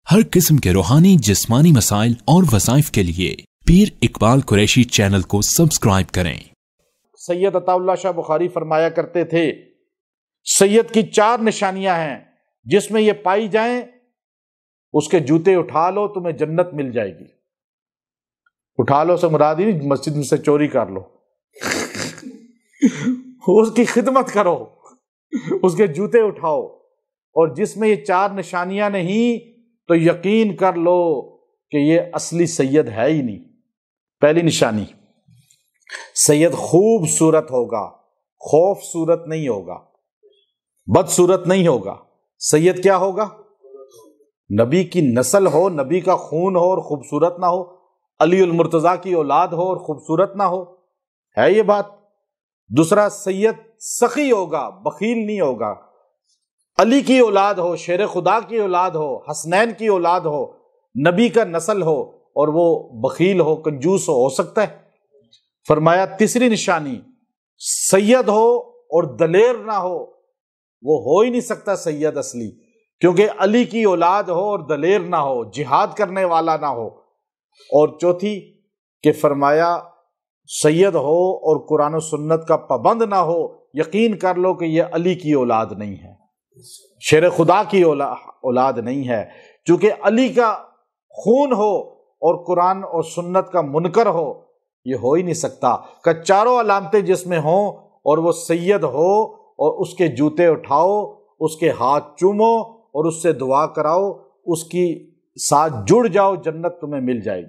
ہر قسم کے روحانی جسمانی مسائل اور وظائف کے لیے پیر اقبال قریشی چینل کو سبسکرائب کریں۔ سید عطا اللہ شاہ بخاری فرمایا کرتے تھے، سید کی 4 نشانیاں ہیں، جس میں یہ پائی جائیں اس کے جوتے اٹھا لو تمہیں جنت مل جائے گی۔ اٹھا لو سے مراد ہی مسجد میں سے چوری کر لو، اس کی خدمت کرو، اس کے جوتے اٹھاؤ۔ اور جس میں یہ 4 نشانیاں نہیں تو یقین کر لو کہ یہ اصلی سید ہے ہی نہیں۔ پہلی نشانی، سید خوبصورت ہوگا، خوفصورت نہیں ہوگا، بدصورت نہیں ہوگا۔ سید کیا ہوگا؟ نبی کی نسل ہو، نبی کا خون ہو اور خوبصورت نہ ہو، علی المرتضیٰ کی اولاد ہو اور خوبصورت نہ ہو، ہے یہ بات؟ دوسرا، سید سخی ہوگا، بخیل نہیں ہوگا۔ علی کی اولاد ہو، شیر خدا کی اولاد ہو، حسنین کی اولاد ہو، نبی کا نسل ہو اور وہ بخیل ہو، کنجوس ہو سکتا ہے؟ فرمایا تیسری نشانی، سید ہو اور دلیر نہ ہو، وہ ہو ہی نہیں سکتا سید اصلی، کیونکہ علی کی اولاد ہو اور دلیر نہ ہو، جہاد کرنے والا نہ ہو۔ اور چوتھی کہ فرمایا سید ہو اور قرآن و سنت کا پابند نہ ہو، یقین کر لو کہ یہ علی کی اولاد نہیں ہے، شیر خدا کی اولاد نہیں ہے، چونکہ علی کا خون ہو اور قرآن اور سنت کا منکر ہو، یہ ہو ہی نہیں سکتا۔ کہ 4 علامتیں جس میں ہوں اور وہ سید ہو اور اس کے جوتے اٹھاؤ، اس کے ہاتھ چومو اور اس سے دعا کراؤ، اس کی ساتھ جڑ جاؤ، جنت تمہیں مل جائے گی۔